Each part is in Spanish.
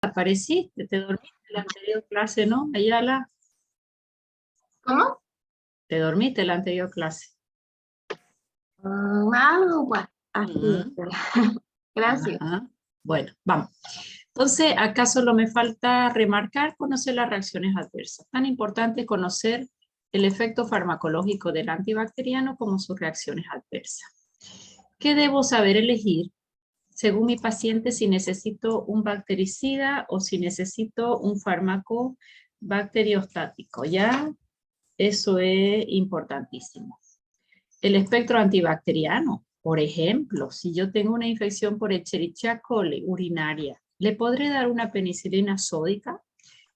Apareciste, te dormiste en la anterior clase, ¿no? Ayala, ¿Cómo? te dormiste en la anterior clase. Algo, pues, así Mm, es. Gracias. ajá. Bueno, vamos. Entonces, acá solo me falta remarcar, conocer las reacciones adversas. Tan importante conocer el efecto farmacológico del antibacteriano como sus reacciones adversas. ¿Qué debo saber elegir según mi paciente si necesito un bactericida o si necesito un fármaco bacteriostático? ¿Ya? Eso es importantísimo. El espectro antibacteriano, por ejemplo, si yo tengo una infección por Escherichia coli urinaria, ¿le podré dar una penicilina sódica?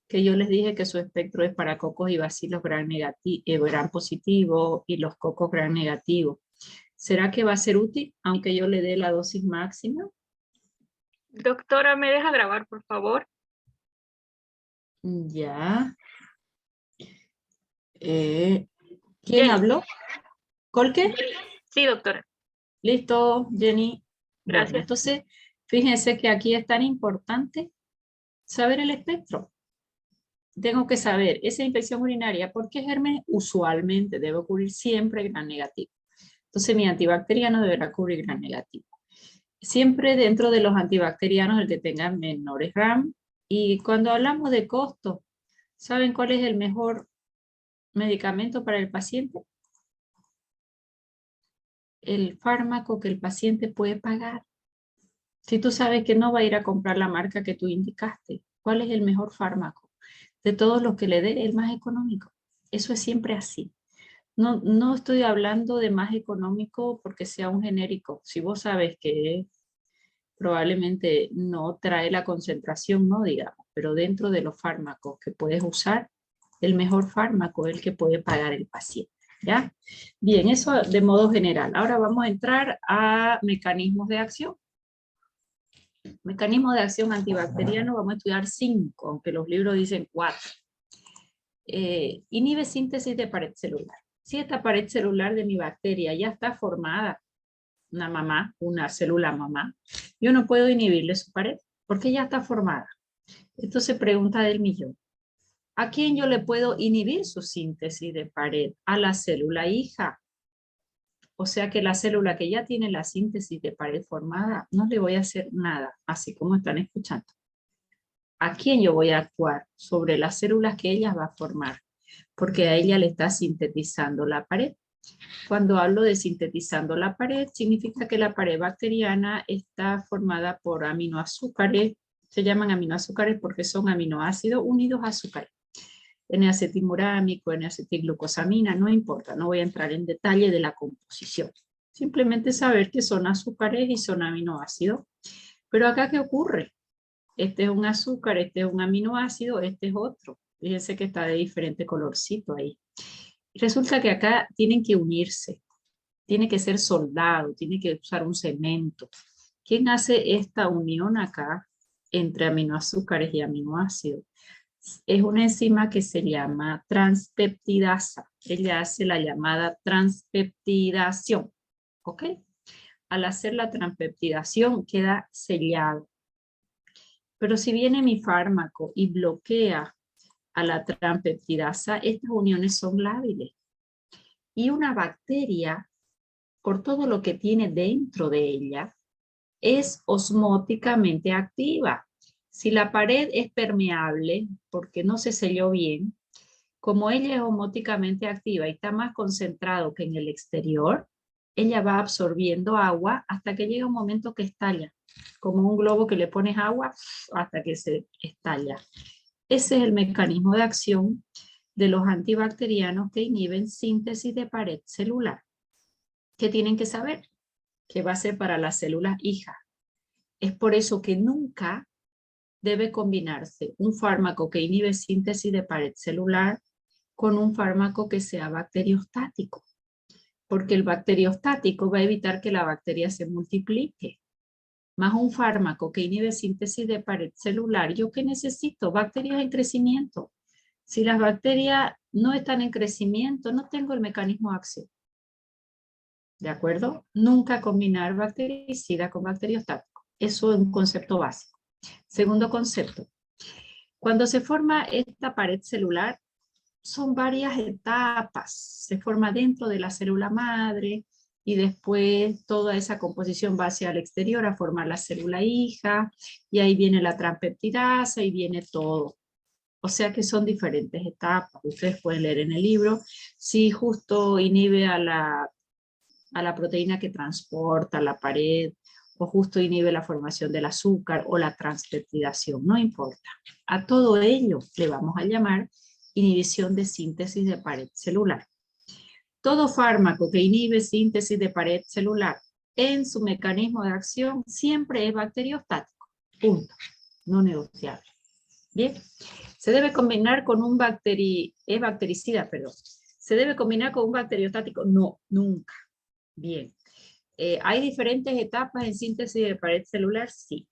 Que yo les dije que su espectro es para cocos y bacilos gram positivo y los cocos gram negativo. ¿Será que va a ser útil aunque yo le dé la dosis máxima? Doctora, ¿me deja grabar, por favor? Ya. ¿Quién Jenny. habló? ¿Colque? Sí, doctora. Listo, Jenny. Bueno, Gracias. entonces, fíjense que aquí es tan importante saber el espectro. Tengo que saber esa infección urinaria, porque germen usualmente debe ocurrir siempre gram negativo. Entonces, mi antibacteriano deberá cubrir gram negativo. Siempre dentro de los antibacterianos el que tenga menores gram. Y cuando hablamos de costo, ¿saben cuál es el mejor medicamento para el paciente? El fármaco que el paciente puede pagar. Si tú sabes que no va a ir a comprar la marca que tú indicaste, ¿cuál es el mejor fármaco? De todos los que le dé, el más económico. Eso es siempre así. No estoy hablando de más económico porque sea un genérico. Si vos sabes que probablemente no trae la concentración, no digamos, pero dentro de los fármacos que puedes usar, el mejor fármaco es el que puede pagar el paciente. ¿Ya? Bien, eso de modo general. Ahora vamos a entrar a mecanismos de acción. Mecanismos de acción antibacteriano, vamos a estudiar 5, aunque los libros dicen 4. Inhibe síntesis de pared celular. Si esta pared celular de mi bacteria ya está formada, una célula mamá, yo no puedo inhibirle su pared, porque ya está formada. Entonces, pregunta del millón. ¿A quién yo le puedo inhibir su síntesis de pared? A la célula hija. O sea que la célula que ya tiene la síntesis de pared formada, no le voy a hacer nada, así como están escuchando. ¿A quién yo voy a actuar? Sobre las células que ella va a formar, porque a ella le está sintetizando la pared. Cuando hablo de sintetizando la pared, significa que la pared bacteriana está formada por aminoazúcares, se llaman aminoazúcares porque son aminoácidos unidos a azúcares. N-acetilmurámico, N-acetilglucosamina, no importa, no voy a entrar en detalle de la composición. Simplemente saber que son azúcares y son aminoácidos. Pero acá, ¿qué ocurre? Este es un azúcar, este es un aminoácido, este es otro. Fíjense que está de diferente colorcito ahí. Resulta que acá tienen que unirse, tiene que ser soldado, tiene que usar un cemento. ¿Quién hace esta unión acá entre aminoazúcares y aminoácidos? Es una enzima que se llama transpeptidasa. Ella hace la llamada transpeptidación. ¿Ok? Al hacer la transpeptidación queda sellado. Pero si viene mi fármaco y bloquea a la transpeptidasa, estas uniones son lábiles. Y una bacteria, por todo lo que tiene dentro de ella, es osmóticamente activa. Si la pared es permeable, porque no se selló bien, como ella es osmóticamente activa y está más concentrado que en el exterior, ella va absorbiendo agua hasta que llega un momento que estalla, como un globo que le pones agua hasta que se estalla. Ese es el mecanismo de acción de los antibacterianos que inhiben síntesis de pared celular. ¿Qué tienen que saber? Que va a ser para las células hijas. Es por eso que nunca debe combinarse un fármaco que inhibe síntesis de pared celular con un fármaco que sea bacteriostático, porque el bacteriostático va a evitar que la bacteria se multiplique. Más un fármaco que inhibe síntesis de pared celular, ¿yo qué necesito? Bacterias en crecimiento. Si las bacterias no están en crecimiento, no tengo el mecanismo de acción. ¿De acuerdo? Nunca combinar bactericida con bacteriostático. Eso es un concepto básico. Segundo concepto, Cuando se forma esta pared celular, son varias etapas. Se forma dentro de la célula madre y después toda esa composición va hacia el exterior a formar la célula hija y ahí viene la transpeptidasa y viene todo. O sea que son diferentes etapas. Ustedes pueden leer en el libro si justo inhibe a la proteína que transporta la pared o justo inhibe la formación del azúcar o la transpeptidación, no importa. A todo ello le vamos a llamar inhibición de síntesis de pared celular. Todo fármaco que inhibe síntesis de pared celular en su mecanismo de acción siempre es bacteriostático. Punto. No negociable. Bien. Se debe combinar con un bactericida, perdón. ¿Se debe combinar con un bacteriostático? No, nunca. Bien. ¿Hay diferentes etapas en síntesis de pared celular? Sí.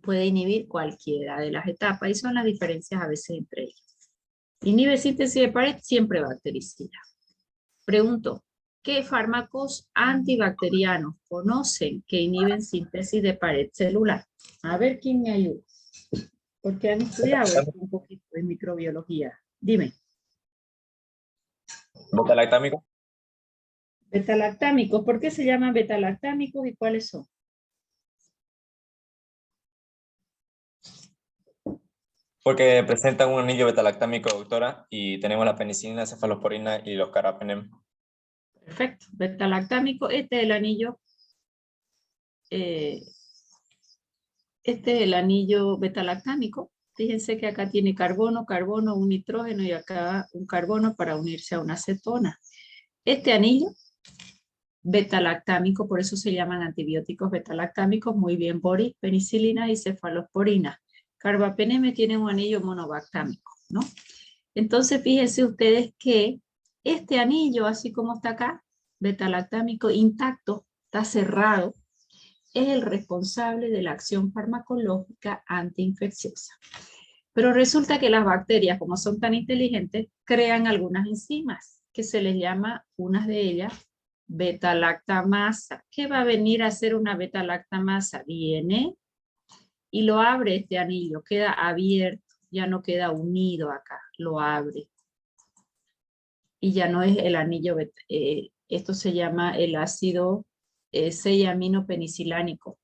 Puede inhibir cualquiera de las etapas y son las diferencias a veces entre ellas. Inhibe síntesis de pared, siempre bactericida. Pregunto, ¿qué fármacos antibacterianos conocen que inhiben síntesis de pared celular? A ver quién me ayuda. Porque han estudiado un poquito de microbiología. Dime. Beta-lactámico. Betalactámicos. ¿Por qué se llaman betalactámicos y cuáles son? Porque presentan un anillo beta-lactámico, doctora, y tenemos la penicilina, cefalosporina y los carbapenem. Perfecto. Betalactámico. Este es el anillo. Este es el anillo betalactámico. Fíjense que acá tiene carbono, carbono, un nitrógeno y acá un carbono para unirse a una cetona. Este anillo betalactámico, por eso se llaman antibióticos betalactámicos, muy bien, Boris, penicilina y cefalosporina. Carbapenem tiene un anillo monobactámico, ¿no? Entonces fíjense ustedes que este anillo, así como está acá, betalactámico intacto, está cerrado, es el responsable de la acción farmacológica antiinfecciosa. Pero resulta que las bacterias, como son tan inteligentes, crean algunas enzimas que se les llama, unas de ellas, beta-lactamasa. ¿Qué va a venir a hacer una beta-lactamasa? Viene y lo abre este anillo, queda abierto, ya no queda unido acá, lo abre. Y ya no es el anillo, esto se llama el ácido 6-aminopenicilánico.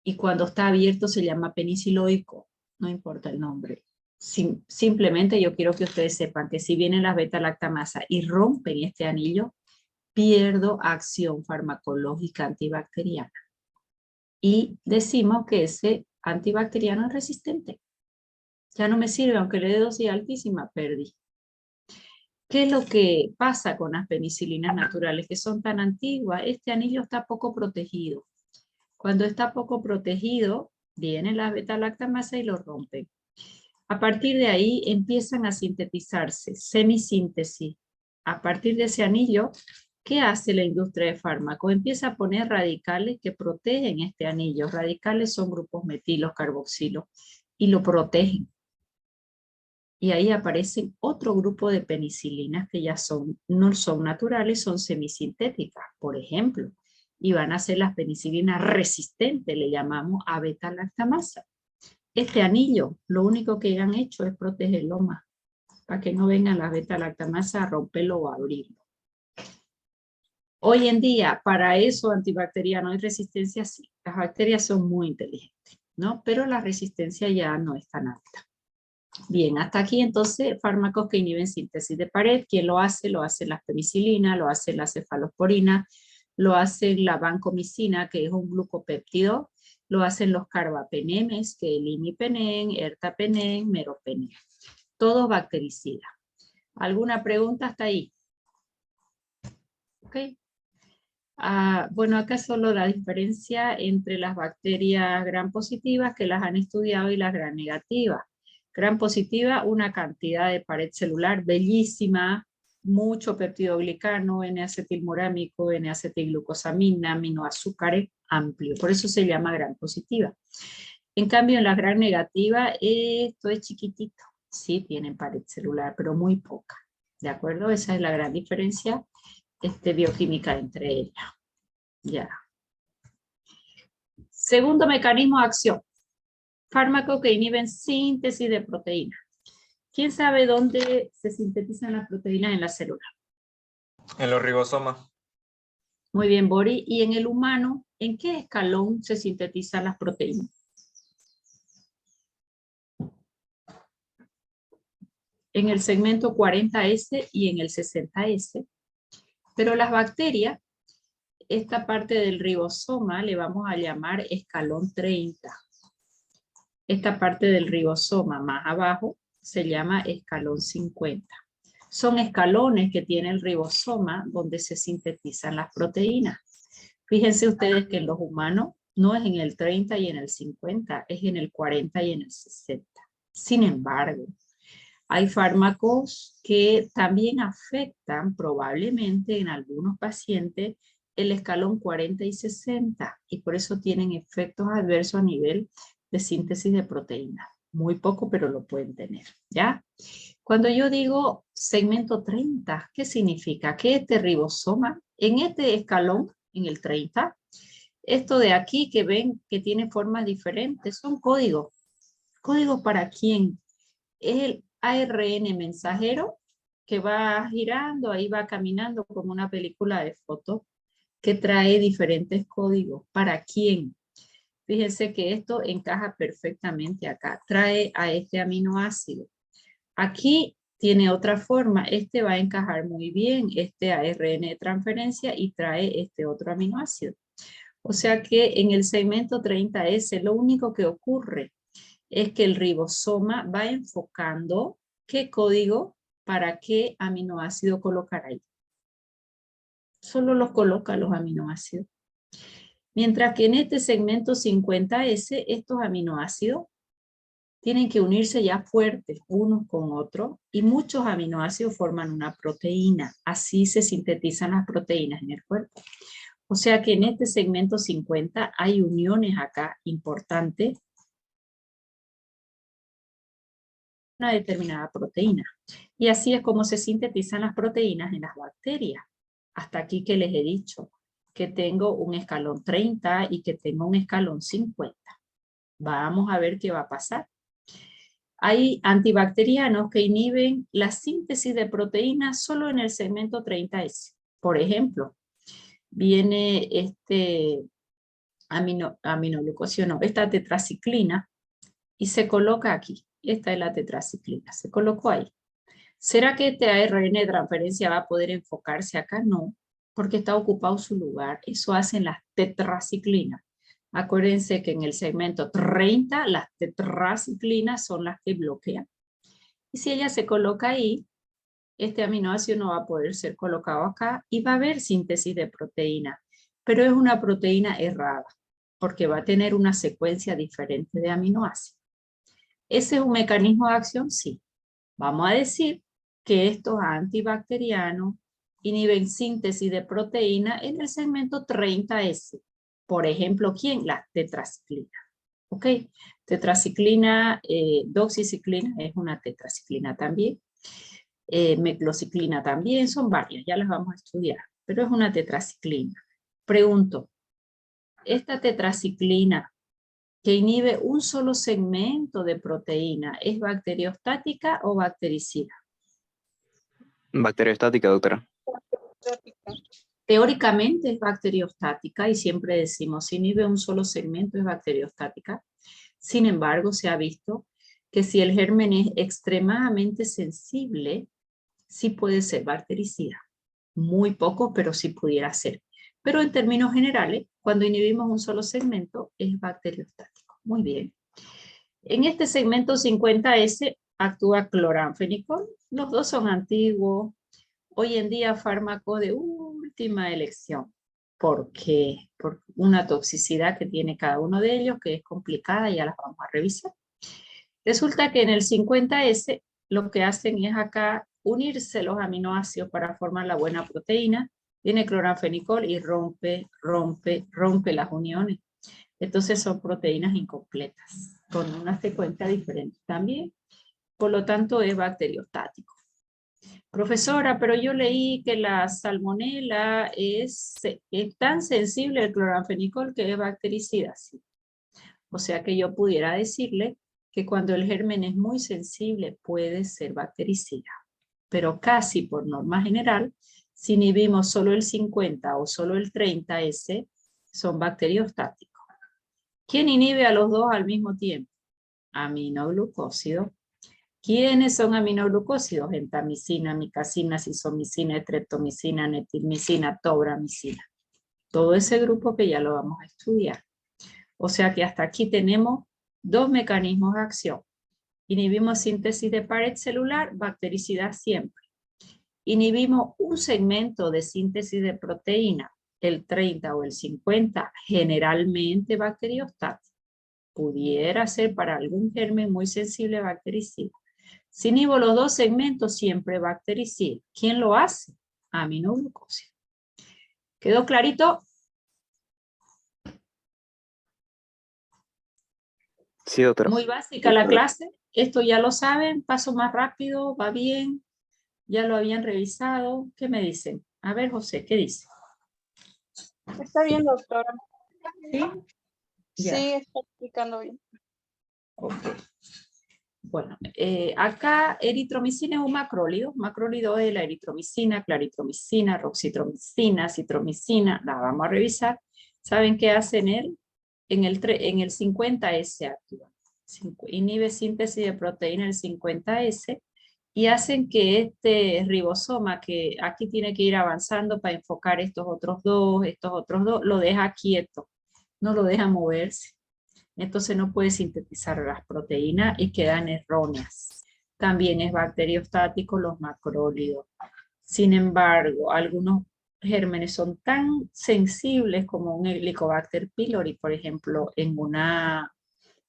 Y cuando está abierto se llama peniciloico, no importa el nombre. Simplemente yo quiero que ustedes sepan que si vienen las beta-lactamasa y rompen este anillo, pierdo acción farmacológica antibacteriana. Y decimos que ese antibacteriano es resistente. Ya no me sirve, aunque le dé dosis altísima, perdí. ¿Qué es lo que pasa con las penicilinas naturales que son tan antiguas? Este anillo está poco protegido. Cuando está poco protegido, vienen las beta-lactamasa y lo rompen. A partir de ahí empiezan a sintetizarse, semisíntesis. A partir de ese anillo, ¿qué hace la industria de fármacos? Empieza a poner radicales que protegen este anillo. Radicales son grupos metilos, carboxilos, y lo protegen. Y ahí aparecen otro grupo de penicilinas que ya no son naturales, son semisintéticas, por ejemplo. Y van a ser las penicilinas resistentes, le llamamos a beta-lactamasa. Este anillo, lo único que han hecho es protegerlo más, para que no vengan las beta-lactamasa a romperlo o a abrirlo. Hoy en día, para eso antibacteriano y resistencia, sí. Las bacterias son muy inteligentes, ¿no? Pero la resistencia ya no es tan alta. Bien, hasta aquí entonces fármacos que inhiben síntesis de pared. ¿Quién lo hace? Lo hace la penicilina, lo hace la cefalosporina, lo hace la vancomicina, que es un glucopéptido, lo hacen los carbapenemes, que es el imipenem, ertapenem, meropenem. Todo bactericida. ¿Alguna pregunta hasta ahí? Ok. Bueno, acá solo la diferencia entre las bacterias gram positivas que las han estudiado y las gram negativas. Gram positiva, una cantidad de pared celular bellísima, mucho peptidoglicano, N-acetilmurámico, N-acetilglucosamina, aminoazúcares, amplio. Por eso se llama gram positiva. En cambio, en la gram negativa, esto es chiquitito. Sí, tienen pared celular, pero muy poca. ¿De acuerdo? Esa es la gran diferencia bioquímica entre ellas. Ya. Segundo mecanismo de acción. Fármacos que inhiben síntesis de proteínas. ¿Quién sabe dónde se sintetizan las proteínas en la célula? En los ribosomas. Muy bien, Bori. ¿Y en el humano, en qué escalón se sintetizan las proteínas? En el segmento 40S y en el 60S. Pero las bacterias, esta parte del ribosoma le vamos a llamar escalón 30. Esta parte del ribosoma más abajo se llama escalón 50. Son escalones que tiene el ribosoma donde se sintetizan las proteínas. Fíjense ustedes que en los humanos no es en el 30 y en el 50, es en el 40 y en el 60. Sin embargo, hay fármacos que también afectan probablemente en algunos pacientes el escalón 40 y 60 y por eso tienen efectos adversos a nivel de síntesis de proteínas. Muy poco, pero lo pueden tener, ¿ya? Cuando yo digo segmento 30, ¿qué significa? Que este ribosoma, en este escalón, en el 30, esto de aquí que ven que tiene formas diferentes, son códigos. ¿Códigos para quién? Es el ARN mensajero que va girando, ahí va caminando como una película de fotos que trae diferentes códigos. ¿Para quién? Fíjense que esto encaja perfectamente acá. Trae a este aminoácido. Aquí tiene otra forma. Este va a encajar muy bien, este ARN de transferencia y trae este otro aminoácido. O sea que en el segmento 30S lo único que ocurre es que el ribosoma va enfocando qué código para qué aminoácido colocar ahí. Solo los coloca los aminoácidos. Mientras que en este segmento 50S, estos aminoácidos tienen que unirse ya fuertes unos con otros y muchos aminoácidos forman una proteína. Así se sintetizan las proteínas en el cuerpo. O sea que en este segmento 50 hay uniones acá importantes. Una determinada proteína. Y así es como se sintetizan las proteínas en las bacterias. Hasta aquí que les he dicho que tengo un escalón 30 y que tengo un escalón 50. Vamos a ver qué va a pasar. Hay antibacterianos que inhiben la síntesis de proteínas solo en el segmento 30S. Por ejemplo, viene este aminoglucosio, esta tetraciclina y se coloca aquí. Esta es la tetraciclina, se colocó ahí. ¿Será que este ARN de transferencia va a poder enfocarse acá? No, porque está ocupado su lugar. Eso hacen las tetraciclinas. Acuérdense que en el segmento 30 las tetraciclinas son las que bloquean. Y si ella se coloca ahí, este aminoácido no va a poder ser colocado acá y va a haber síntesis de proteína. Pero es una proteína errada, porque va a tener una secuencia diferente de aminoácidos. ¿Ese es un mecanismo de acción? Sí. Vamos a decir que estos antibacterianos inhiben síntesis de proteína en el segmento 30S. Por ejemplo, ¿quién? La tetraciclina. ¿Ok? Tetraciclina, doxiciclina es una tetraciclina también. Meclociclina también, son varias, ya las vamos a estudiar. Pero es una tetraciclina. Pregunto, ¿esta tetraciclina que inhibe un solo segmento de proteína, ¿es bacteriostática o bactericida? Bacteriostática, doctora. Teóricamente es bacteriostática y siempre decimos, si inhibe un solo segmento es bacteriostática. Sin embargo, se ha visto que si el germen es extremadamente sensible, sí puede ser bactericida. Muy poco, pero sí pudiera ser. Pero en términos generales, cuando inhibimos un solo segmento, es bacteriostático. Muy bien. En este segmento 50S actúa cloranfenicol. Los dos son antiguos. Hoy en día fármacos de última elección. ¿Por qué? Por una toxicidad que tiene cada uno de ellos, que es complicada, ya las vamos a revisar. Resulta que en el 50S lo que hacen es acá unirse los aminoácidos para formar la buena proteína. Viene cloranfenicol y rompe las uniones. Entonces son proteínas incompletas, con una secuencia diferente también. Por lo tanto es bacteriostático. Profesora, pero yo leí que la salmonela es tan sensible al cloranfenicol que es bactericida. Sí. O sea que yo pudiera decirle que cuando el germen es muy sensible puede ser bactericida. Pero casi por norma general, si inhibimos solo el 50 o solo el 30S, son bacteriostáticos. ¿Quién inhibe a los dos al mismo tiempo? Aminoglucósidos. ¿Quiénes son aminoglucósidos? Gentamicina, micacina, cisomicina, estreptomicina, netilmicina, tobramicina. Todo ese grupo que ya lo vamos a estudiar. O sea que hasta aquí tenemos dos mecanismos de acción. Inhibimos síntesis de pared celular, bactericidad siempre. Inhibimos un segmento de síntesis de proteína, el 30 o el 50, generalmente bacteriostático. Pudiera ser para algún germen muy sensible bactericida. Si inhibo los dos segmentos, siempre bactericida. ¿Quién lo hace? Aminoglucósidos. ¿Quedó clarito? Sí, doctora. Muy básica la clase. Esto ya lo saben. Paso más rápido. ¿Va bien? ¿Ya lo habían revisado? ¿Qué me dicen? A ver, José, ¿qué dice? Está bien, doctora. ¿Sí? Ya. Sí, está explicando bien. Ok. Bueno, acá eritromicina es un macrólido. Macrólido es la eritromicina, claritromicina, roxitromicina, citromicina. La vamos a revisar. ¿Saben qué hace en él? En el 50S activa. Inhibe síntesis de proteína el 50S y hacen que este ribosoma, que aquí tiene que ir avanzando para enfocar estos otros dos, lo deja quieto, no lo deja moverse. Entonces no puede sintetizar las proteínas y quedan erróneas. También es bacteriostático los macrólidos. Sin embargo, algunos gérmenes son tan sensibles como un Helicobacter pylori, por ejemplo, en una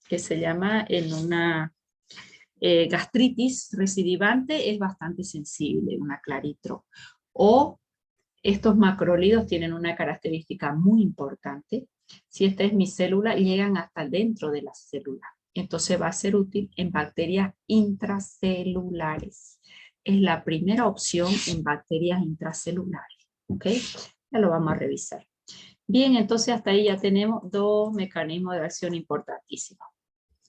que se llama en una gastritis recidivante, es bastante sensible, una claritro. O estos macrólidos tienen una característica muy importante. Si esta es mi célula, llegan hasta dentro de la célula. Entonces va a ser útil en bacterias intracelulares. Es la primera opción en bacterias intracelulares. ¿Ok? Ya lo vamos a revisar. Bien, entonces hasta ahí ya tenemos dos mecanismos de acción importantísimos.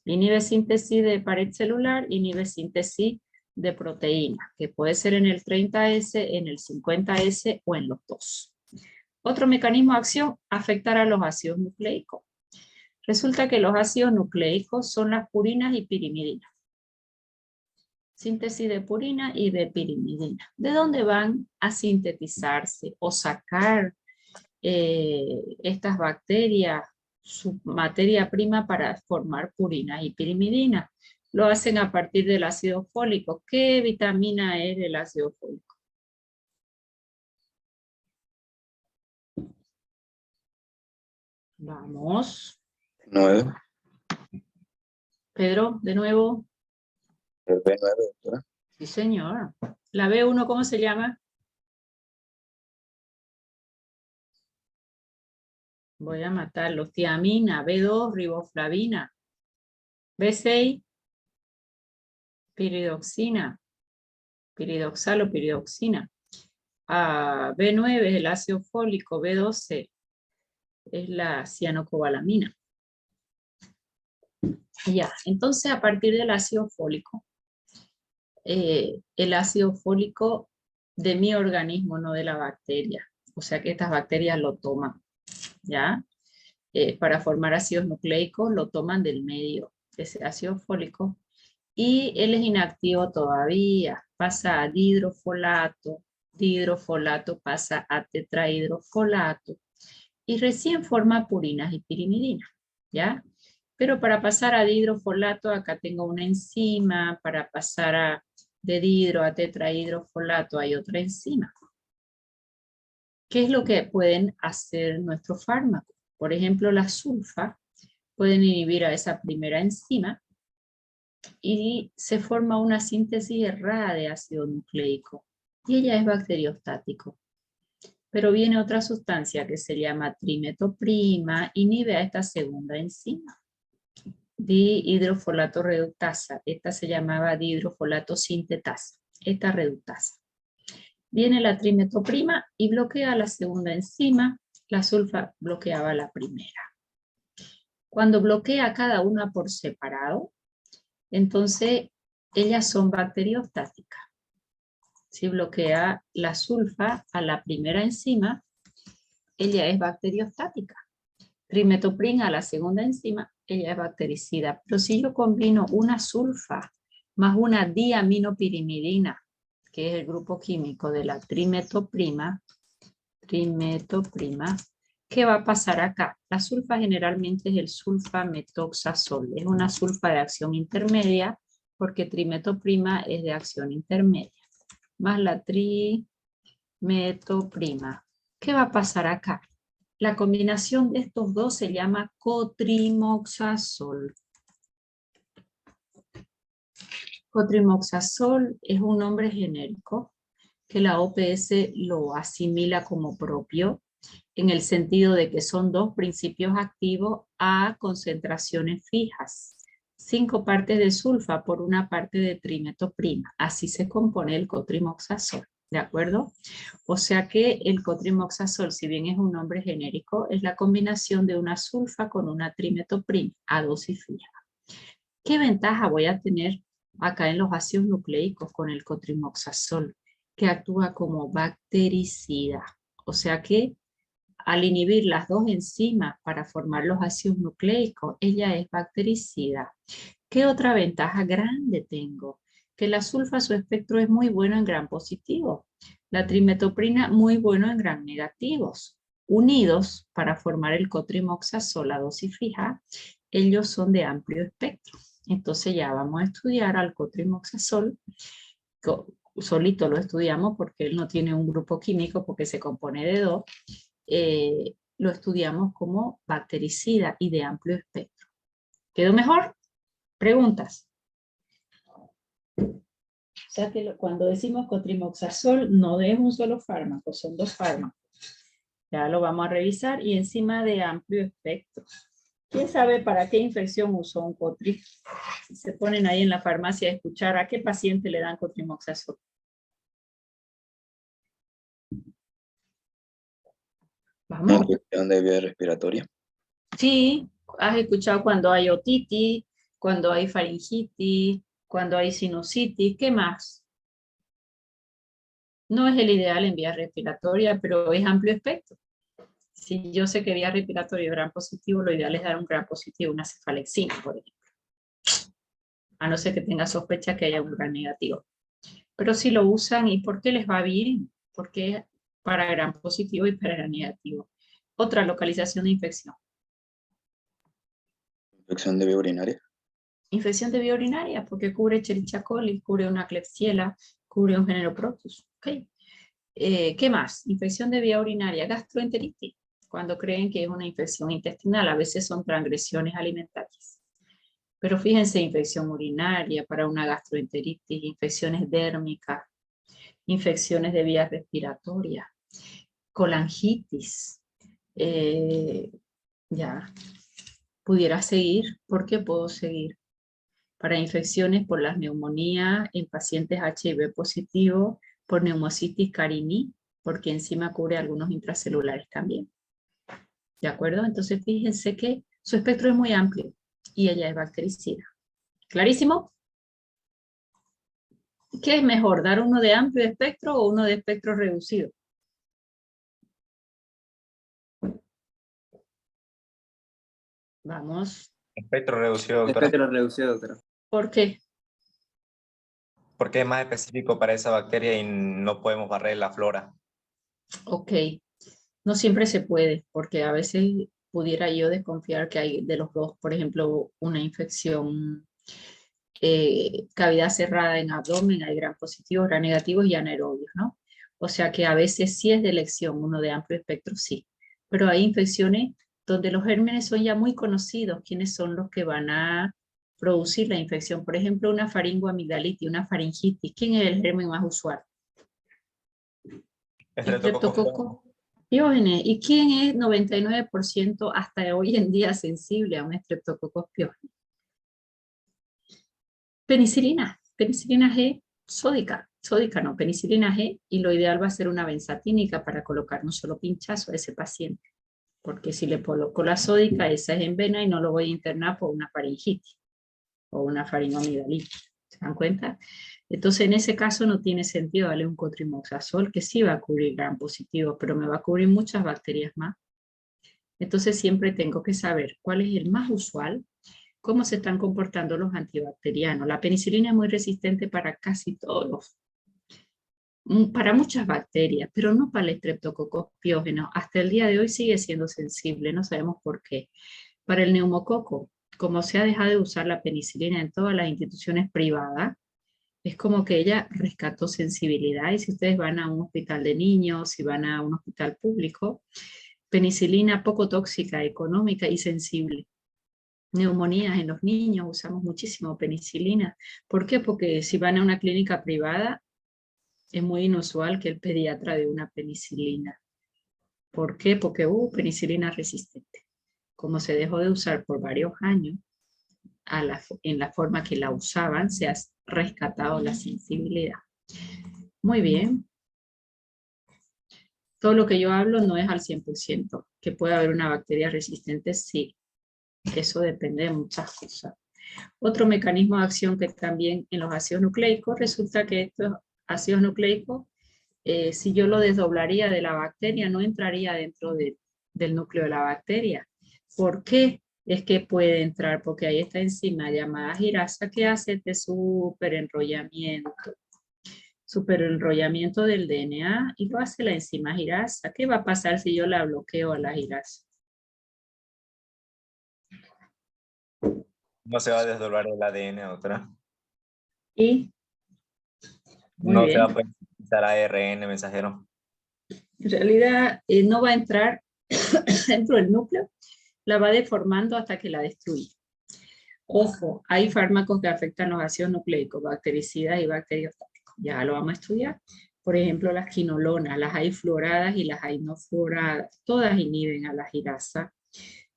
Inhibe síntesis de pared celular, inhibe síntesis de proteína, que puede ser en el 30S, en el 50S o en los dos. Otro mecanismo de acción, afectar a los ácidos nucleicos. Resulta que los ácidos nucleicos son las purinas y pirimidinas. Síntesis de purina y de pirimidina. ¿De dónde van a sintetizarse o sacar estas bacterias su materia prima para formar purina y pirimidina? Lo hacen a partir del ácido fólico. ¿Qué vitamina es el ácido fólico? Vamos. 9. Pedro, de nuevo. El B9, doctora. Sí, señor. La B1, ¿cómo se llama? Voy a matarlos. Tiamina, B2, riboflavina. B6, piridoxina. Piridoxal o piridoxina. B9 es el ácido fólico. B12 es la cianocobalamina. Ya, entonces a partir del ácido fólico, el ácido fólico de mi organismo, no de la bacteria. O sea que estas bacterias lo toman, ¿ya? Para formar ácidos nucleicos lo toman del medio, ese ácido fólico, y él es inactivo todavía, pasa a dihidrofolato, dihidrofolato pasa a tetrahidrofolato, y recién forma purinas y pirimidinas, ¿ya? Pero para pasar a dihidrofolato, acá tengo una enzima, para pasar de dihidro a tetrahidrofolato hay otra enzima. ¿Qué es lo que pueden hacer nuestros fármacos? Por ejemplo, las sulfa pueden inhibir a esa primera enzima y se forma una síntesis errada de ácido nucleico y ella es bacteriostático. Pero viene otra sustancia que se llama trimetoprima, inhibe a esta segunda enzima. Dihidrofolato reductasa, esta se llamaba dihidrofolato sintetasa, esta reductasa. Viene la trimetoprima y bloquea la segunda enzima, la sulfa bloqueaba la primera. Cuando bloquea cada una por separado, entonces ellas son bacteriostáticas. Si bloquea la sulfa a la primera enzima, ella es bacteriostática. Trimetoprim a la segunda enzima, ella es bactericida. Pero si yo combino una sulfa más una diaminopirimidina, que es el grupo químico de la trimetoprima, ¿qué va a pasar acá? La sulfa generalmente es el sulfa-metoxazol. Es una sulfa de acción intermedia porque trimetoprima es de acción intermedia. Más la trimetoprima. ¿Qué va a pasar acá? La combinación de estos dos se llama cotrimoxazol. Cotrimoxazol es un nombre genérico que la OPS lo asimila como propio en el sentido de que son dos principios activos a concentraciones fijas. 5 partes de sulfa por una parte de trimetoprima. Así se compone el cotrimoxazol. ¿De acuerdo? O sea que el cotrimoxazol, si bien es un nombre genérico, es la combinación de una sulfa con una trimetoprima a dosis fija. ¿Qué ventaja voy a tener acá en los ácidos nucleicos con el cotrimoxazol? Que actúa como bactericida. O sea que al inhibir las dos enzimas para formar los ácidos nucleicos, ella es bactericida. ¿Qué otra ventaja grande tengo? Que la sulfa, su espectro es muy bueno en gram positivo. La trimetoprina muy bueno en gram negativos. Unidos para formar el cotrimoxazol a dosis fija, ellos son de amplio espectro. Entonces ya vamos a estudiar al cotrimoxazol. Solito lo estudiamos porque él no tiene un grupo químico porque se compone de 2. Lo estudiamos como bactericida y de amplio espectro. ¿Quedó mejor? ¿Preguntas? O sea que cuando decimos cotrimoxazol no es un solo fármaco, son 2 fármacos. Ya lo vamos a revisar y encima de amplio espectro. ¿Quién sabe para qué infección usó un cotri? Si se ponen ahí en la farmacia a escuchar a qué paciente le dan cotrimoxazol. Vamos. Infección de vía respiratoria. Sí, has escuchado cuando hay otitis, cuando hay faringitis, cuando hay sinusitis, ¿qué más? No es el ideal en vía respiratoria, pero es amplio espectro. Si yo sé que vía respiratoria es gram positivo, lo ideal es dar un gram positivo, una cefalexina, por ejemplo. A no ser que tenga sospecha que haya un gram negativo. Pero si lo usan, ¿y por qué les va bien? Porque para gram positivo y para gram negativo. Otra localización de infección. Infección de vía urinaria. Infección de vía urinaria, porque cubre Escherichia coli, cubre una Klebsiella, cubre un género Protus. Okay. ¿Qué más? Infección de vía urinaria, gastroenteritis, cuando creen que es una infección intestinal, a veces son transgresiones alimentarias. Pero fíjense, infección urinaria para una gastroenteritis, infecciones dérmicas, infecciones de vía respiratoria, colangitis. Ya, pudiera seguir. ¿Por qué puedo seguir? Para infecciones por las neumonías en pacientes HIV positivo, por neumocitis carini, porque encima cubre algunos intracelulares también. ¿De acuerdo? Entonces fíjense que su espectro es muy amplio y ella es bactericida. ¿Clarísimo? ¿Qué es mejor, dar uno de amplio espectro o uno de espectro reducido? Vamos. Espectro reducido, doctora. Espectro reducido, doctora. ¿Por qué? Porque es más específico para esa bacteria y no podemos barrer la flora. Ok. No siempre se puede, porque a veces pudiera yo desconfiar que hay de los dos, por ejemplo, una infección cavidad cerrada en abdomen, hay gram positivos, gram negativos y anaerobios, ¿no? O sea que a veces sí es de elección, uno de amplio espectro sí, pero hay infecciones donde los gérmenes son ya muy conocidos, quiénes son los que van a producir la infección. Por ejemplo, una faringoamigdalitis, una faringitis, ¿quién es el germen más usual? Streptococcus pyogenes. ¿Y quién es 99% hasta hoy en día sensible a un Streptococcus pyogenes? Penicilina G sódica, penicilina G, y lo ideal va a ser una benzatínica para colocar un solo pinchazo a ese paciente. porque si le coloco la sódica, esa es en vena y no lo voy a internar por una faringitis o una faringoamidalitis. ¿Se dan cuenta? Entonces, en ese caso no tiene sentido darle un cotrimoxazol, que sí va a cubrir gram positivo, pero me va a cubrir muchas bacterias más. Entonces, siempre tengo que saber cuál es el más usual, cómo se están comportando los antibacterianos. La penicilina es muy resistente para casi todos, para muchas bacterias, pero no para el Streptococcus pyogenes. Hasta el día de hoy sigue siendo sensible, no sabemos por qué. Para el neumococo, como se ha dejado de usar la penicilina en todas las instituciones privadas, es como que ella rescató sensibilidad. Y si ustedes van a un hospital de niños, si van a un hospital público, penicilina poco tóxica, económica y sensible. Neumonías en los niños, usamos muchísimo penicilina. ¿Por qué? Porque si van a una clínica privada, es muy inusual que el pediatra dé una penicilina. ¿Por qué? Porque penicilina resistente. Como se dejó de usar por varios años, en la forma que la usaban, se ha rescatado la sensibilidad. Muy bien. Todo lo que yo hablo no es al 100%. ¿Que puede haber una bacteria resistente? Sí. Eso depende de muchas cosas. Otro mecanismo de acción que también en los ácidos nucleicos, resulta que estos ácidos nucleicos, si yo lo desdoblaría de la bacteria, no entraría dentro del núcleo de la bacteria. ¿Por qué? Es que puede entrar, porque hay esta enzima llamada girasa que hace este superenrollamiento del DNA, y lo hace la enzima girasa. ¿Qué va a pasar si yo la bloqueo a la girasa? No se va a desdoblar el ADN, doctora. Y muy No bien. se va a poder utilizar ARN mensajero. En realidad no va a entrar dentro del núcleo, la va deformando hasta que la destruye. Ojo, hay fármacos que afectan los ácidos nucleicos, bactericidas y bacteriostáticos. Ya lo vamos a estudiar. Por ejemplo, las quinolonas, las hay fluoradas y las hay no fluoradas. Todas inhiben a la girasa.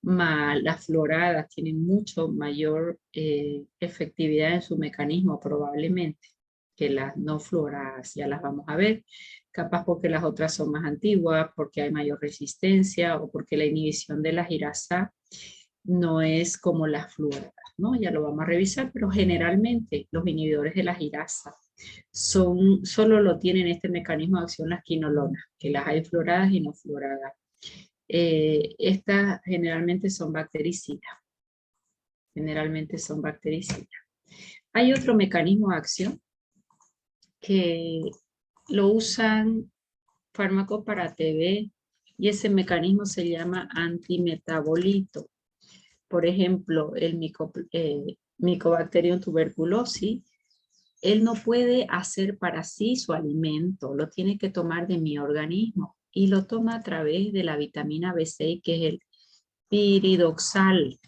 Las fluoradas tienen mucho mayor efectividad en su mecanismo probablemente que las no fluoradas. Ya las vamos a ver. Capaz porque las otras son más antiguas, porque hay mayor resistencia o porque la inhibición de la girasa no es como las fluoradas, ¿no? Ya lo vamos a revisar, pero generalmente los inhibidores de la girasa solo lo tienen este mecanismo de acción las quinolonas, que las hay fluoradas y no fluoradas. Estas generalmente son bactericidas. Generalmente son bactericidas. Hay otro mecanismo de acción que lo usan fármacos para TB y ese mecanismo se llama antimetabolito. Por ejemplo, el Mycobacterium tuberculosis, él no puede hacer para sí su alimento, lo tiene que tomar de mi organismo y lo toma a través de la vitamina B6, que es el piridoxal.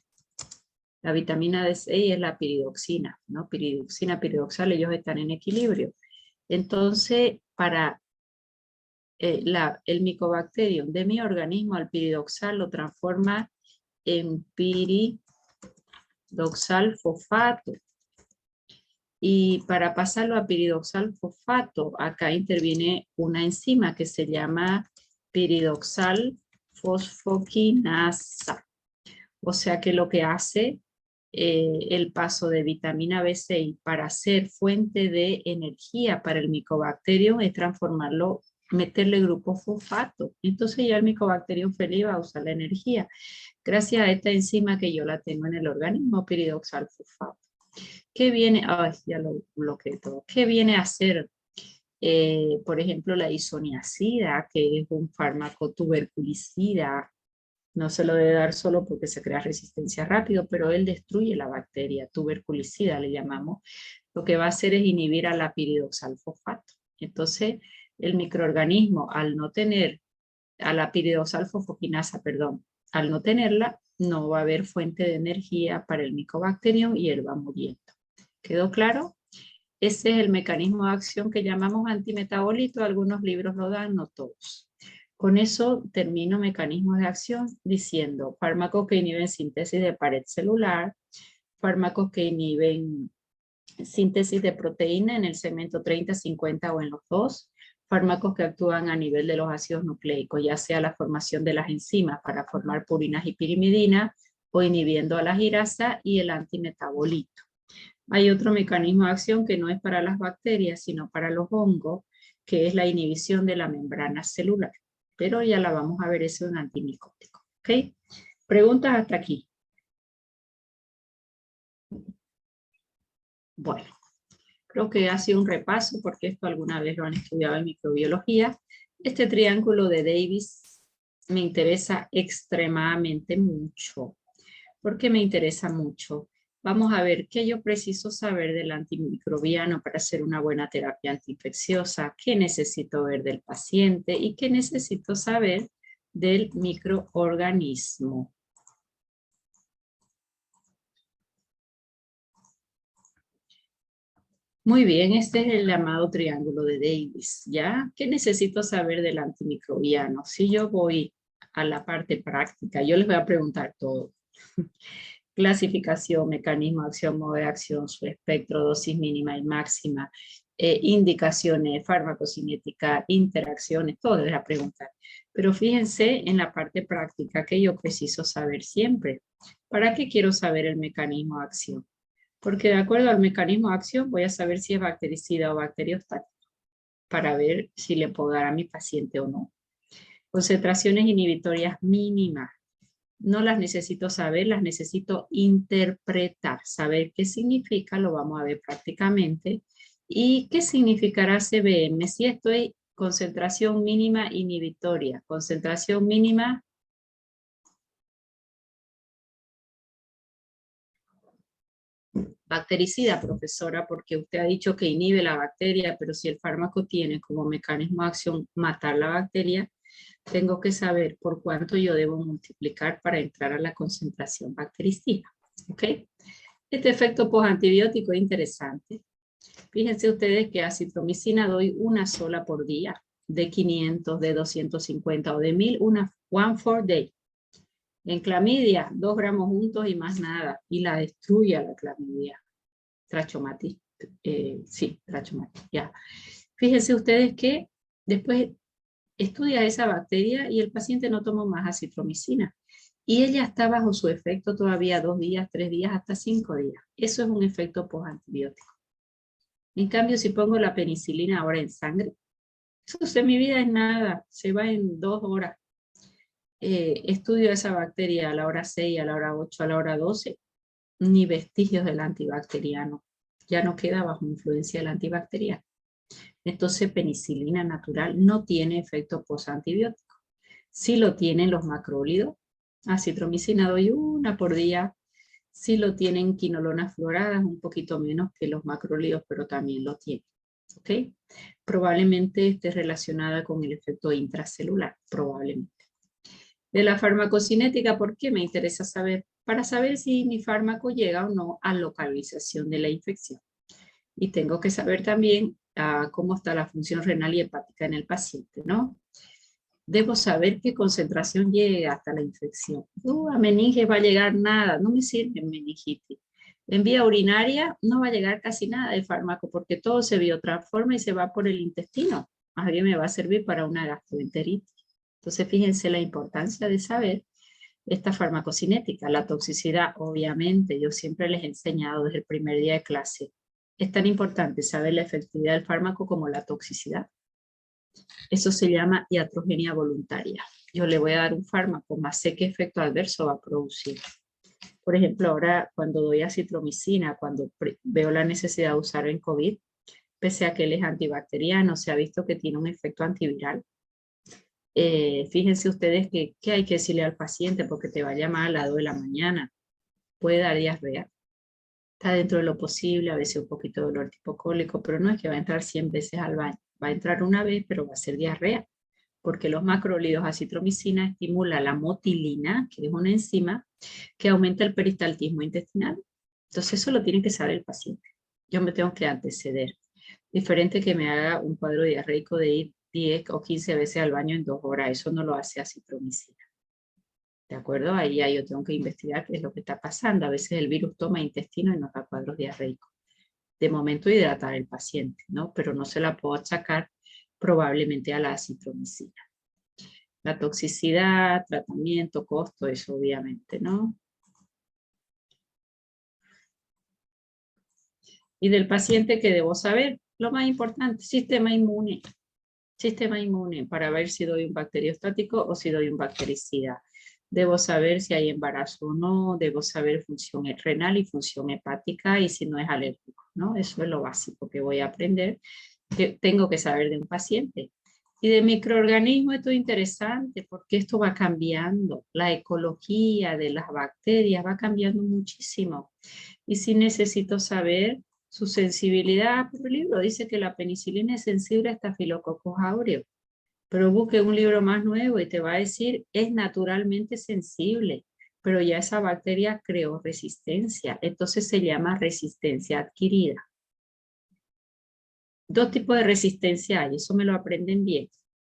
La vitamina B6 es la piridoxina, ¿no? Piridoxina, piridoxal, ellos están en equilibrio. Entonces, para el Mycobacterium de mi organismo, al piridoxal lo transforma en piridoxal fosfato. Y para pasarlo a piridoxal fosfato, acá interviene una enzima que se llama piridoxal fosfoquinasa. O sea que lo que hace el paso de vitamina B6 para ser fuente de energía para el Mycobacterium es transformarlo, meterle grupo fosfato. Entonces ya el Mycobacterium feliz va a usar la energía gracias a esta enzima que yo la tengo en el organismo, piridoxal fosfato. ¿Qué viene? Ay, ya lo bloqueé todo. ¿Qué viene a hacer? Por ejemplo, la isoniazida, que es un fármaco tuberculicida. No se lo debe dar solo porque se crea resistencia rápido, pero él destruye la bacteria, tuberculicida le llamamos. Lo que va a hacer es inhibir a la piridoxal fosfato. Entonces, el microorganismo, al no tener a la piridoxal fosfoquinasa, perdón, al no tenerla, no va a haber fuente de energía para el Mycobacterium y él va muriendo. ¿Quedó claro? Ese es el mecanismo de acción que llamamos antimetabolito. Algunos libros lo dan, no todos. Con eso termino mecanismos de acción diciendo fármacos que inhiben síntesis de pared celular, fármacos que inhiben síntesis de proteína en el segmento 30, 50 o en los dos, fármacos que actúan a nivel de los ácidos nucleicos, ya sea la formación de las enzimas para formar purinas y pirimidinas o inhibiendo a la girasa y el antimetabolito. Hay otro mecanismo de acción que no es para las bacterias, sino para los hongos, que es la inhibición de la membrana celular. Pero ya la vamos a ver, eso es un antimicótico. ¿Ok? Preguntas hasta aquí. Bueno, creo que ha sido un repaso porque esto alguna vez lo han estudiado en microbiología. Este triángulo de Davis me interesa extremadamente mucho. ¿Por qué me interesa mucho? Vamos a ver qué yo preciso saber del antimicrobiano para hacer una buena terapia antiinfecciosa, qué necesito ver del paciente y qué necesito saber del microorganismo. Muy bien, este es el llamado triángulo de Davis, ¿ya? ¿Qué necesito saber del antimicrobiano? Si yo voy a la parte práctica, yo les voy a preguntar todo. Clasificación, mecanismo de acción, modo de acción, su espectro, dosis mínima y máxima, indicaciones, farmacocinética, interacciones, todo les voy a preguntar. Pero fíjense en la parte práctica que yo preciso saber siempre. ¿Para qué quiero saber el mecanismo de acción? Porque de acuerdo al mecanismo de acción voy a saber si es bactericida o bacteriostático para ver si le puedo dar a mi paciente o no. Concentraciones inhibitorias mínimas. No las necesito saber, las necesito interpretar. Saber qué significa, lo vamos a ver prácticamente. ¿Y qué significará CBM? Si esto es concentración mínima inhibitoria. Concentración mínima bactericida, profesora, porque usted ha dicho que inhibe la bacteria, pero si el fármaco tiene como mecanismo de acción matar la bacteria, tengo que saber por cuánto yo debo multiplicar para entrar a la concentración bactericida. ¿Ok? Este efecto postantibiótico es interesante. Fíjense ustedes que acitromicina doy una sola por día, de 500, de 250 o de 1000, one for day. En clamidia, 2 gramos juntos y más nada, y la destruye a la clamidia. Trachomatis, sí, trachomatis, ya. Fíjense ustedes que después estudia esa bacteria y el paciente no tomó más acitromicina. Y ella está bajo su efecto todavía 2 días, 3 días, hasta 5 días. Eso es un efecto postantibiótico. En cambio, si pongo la penicilina ahora en sangre, eso en mi vida es nada, se va en 2 horas. Estudio esa bacteria a la hora 6, a la hora 8, a la hora 12, ni vestigios del antibacteriano. Ya no queda bajo influencia del antibacteriano. Entonces, penicilina natural no tiene efecto postantibiótico. Sí lo tienen los macrólidos. Acitromicina doy una por día. Sí lo tienen quinolonas floradas, un poquito menos que los macrólidos, pero también lo tienen. ¿Ok? Probablemente esté relacionada con el efecto intracelular, probablemente. De la farmacocinética, ¿por qué me interesa saber? Para saber si mi fármaco llega o no a localización de la infección. Y tengo que saber también cómo está la función renal y hepática en el paciente, ¿no? Debo saber qué concentración llega hasta la infección. A meninges va a llegar nada, no me sirve meningitis. En vía urinaria no va a llegar casi nada de fármaco porque todo se biotransforma y se va por el intestino. Más bien me va a servir para una gastroenteritis. Entonces fíjense la importancia de saber esta farmacocinética. La toxicidad, obviamente, yo siempre les he enseñado desde el primer día de clase. Es tan importante saber la efectividad del fármaco como la toxicidad. Eso se llama iatrogenia voluntaria. Yo le voy a dar un fármaco, más sé qué efecto adverso va a producir. Por ejemplo, ahora cuando doy acitromicina, cuando veo la necesidad de usar en COVID, pese a que él es antibacteriano, se ha visto que tiene un efecto antiviral. Fíjense ustedes que ¿qué hay que decirle al paciente? Porque te va a llamar a las 2 de la mañana. Puede dar diarrea. Está dentro de lo posible, a veces un poquito de dolor tipo cólico, pero no es que va a entrar 100 veces al baño. Va a entrar una vez, pero va a ser diarrea, porque los macrólidos acitromicina estimula la motilina, que es una enzima, que aumenta el peristaltismo intestinal. Entonces eso lo tiene que saber el paciente. Yo me tengo que anteceder. Diferente que me haga un cuadro diarreico de ir 10 o 15 veces al baño en 2 horas. Eso no lo hace acitromicina. ¿De acuerdo? Ahí yo tengo que investigar qué es lo que está pasando. A veces el virus toma intestino y nos da cuadros diarreicos. De momento hidratar al paciente, ¿no? Pero no se la puedo achacar probablemente a la acitromicina. La toxicidad, tratamiento, costo, eso obviamente, ¿no? Y del paciente, ¿qué debo saber? Lo más importante, sistema inmune. Sistema inmune, para ver si doy un bacteriostático o si doy un bactericida. Debo saber si hay embarazo o no, debo saber función renal y función hepática y si no es alérgico, ¿no? Eso es lo básico que voy a aprender, que tengo que saber de un paciente. Y de microorganismos esto es interesante porque esto va cambiando. La ecología de las bacterias va cambiando muchísimo. Y sí necesito saber su sensibilidad. Pero el libro dice que la penicilina es sensible a Staphylococcus aureus. Pero busque un libro más nuevo y te va a decir es naturalmente sensible. Pero ya esa bacteria creó resistencia. Entonces se llama resistencia adquirida. Dos tipos de resistencia hay, eso me lo aprenden bien.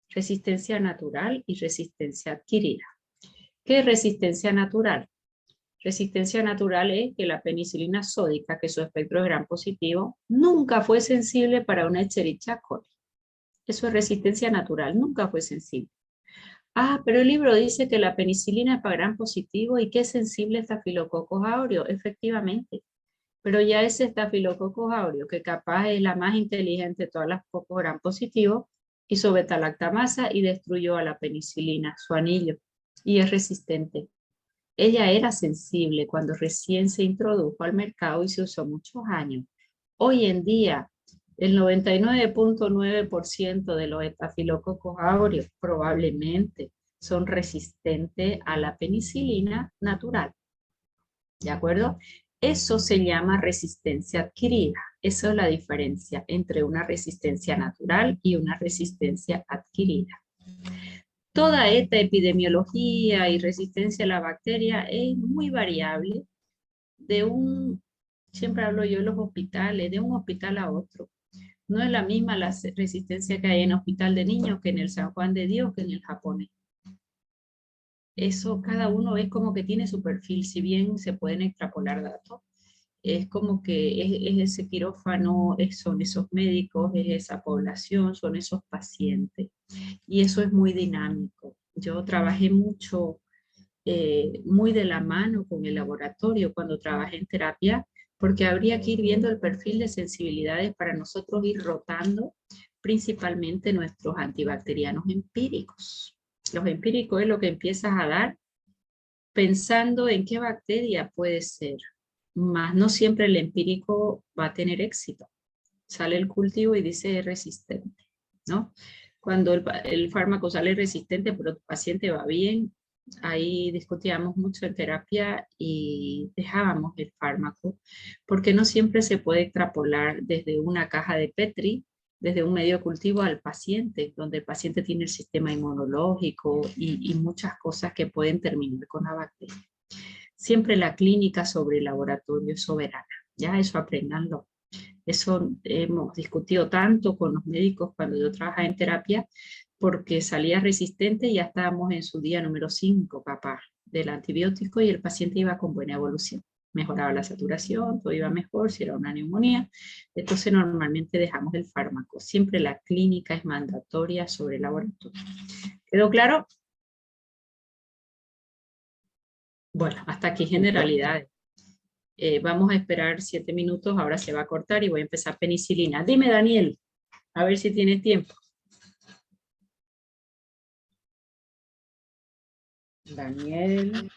Resistencia natural y resistencia adquirida. ¿Qué es resistencia natural? Resistencia natural es que la penicilina sódica, que su espectro es gram positivo, nunca fue sensible para una Escherichia coli. Eso es resistencia natural, nunca fue sensible. Ah, pero el libro dice que la penicilina es para gram positivo y que es sensible a Staphylococcus aureus. Efectivamente. Pero ya ese Staphylococcus aureus, que capaz es la más inteligente de todas las cocos gram positivos, hizo beta-lactamasa y destruyó a la penicilina, su anillo, y es resistente. Ella era sensible cuando recién se introdujo al mercado y se usó muchos años. Hoy en día, el 99.9% de los Staphylococcus aureus probablemente son resistentes a la penicilina natural. ¿De acuerdo? Eso se llama resistencia adquirida. Esa es la diferencia entre una resistencia natural y una resistencia adquirida. Toda esta epidemiología y resistencia a la bacteria es muy variable siempre hablo yo de los hospitales, de un hospital a otro. No es la misma la resistencia que hay en el hospital de niños que en el San Juan de Dios que en el japonés. Eso cada uno es como que tiene su perfil, si bien se pueden extrapolar datos, es como que es ese quirófano, son esos médicos, es esa población, son esos pacientes. Y eso es muy dinámico. Yo trabajé mucho, muy de la mano con el laboratorio cuando trabajé en terapia, porque habría que ir viendo el perfil de sensibilidades para nosotros ir rotando principalmente nuestros antibacterianos empíricos. Los empíricos es lo que empiezas a dar pensando en qué bacteria puede ser, más no siempre el empírico va a tener éxito. Sale el cultivo y dice resistente, ¿no? Cuando el fármaco sale resistente, pero tu paciente va bien, ahí discutíamos mucho en terapia y dejábamos el fármaco, porque no siempre se puede extrapolar desde una caja de Petri, desde un medio de cultivo al paciente, donde el paciente tiene el sistema inmunológico y muchas cosas que pueden terminar con la bacteria. Siempre la clínica sobre el laboratorio es soberana, ya eso aprendanlo. Eso hemos discutido tanto con los médicos cuando yo trabajaba en terapia, porque salía resistente y ya estábamos en su día número 5, capaz, del antibiótico y el paciente iba con buena evolución. Mejoraba la saturación, todo iba mejor, si era una neumonía. Entonces normalmente dejamos el fármaco. Siempre la clínica es mandatoria sobre el laboratorio. ¿Quedó claro? Bueno, hasta aquí generalidades. Vamos a esperar 7 minutos, ahora se va a cortar y voy a empezar penicilina. Dime, Daniel, a ver si tienes tiempo. Daniel.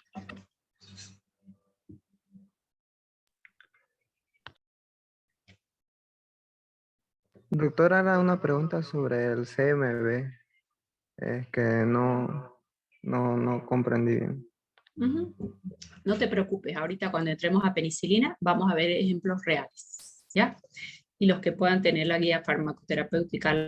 Doctora, era una pregunta sobre el CMB. Es que no comprendí bien. No te preocupes, ahorita cuando entremos a penicilina vamos a ver ejemplos reales, ¿ya? Y los que puedan tener la guía farmacoterapéutica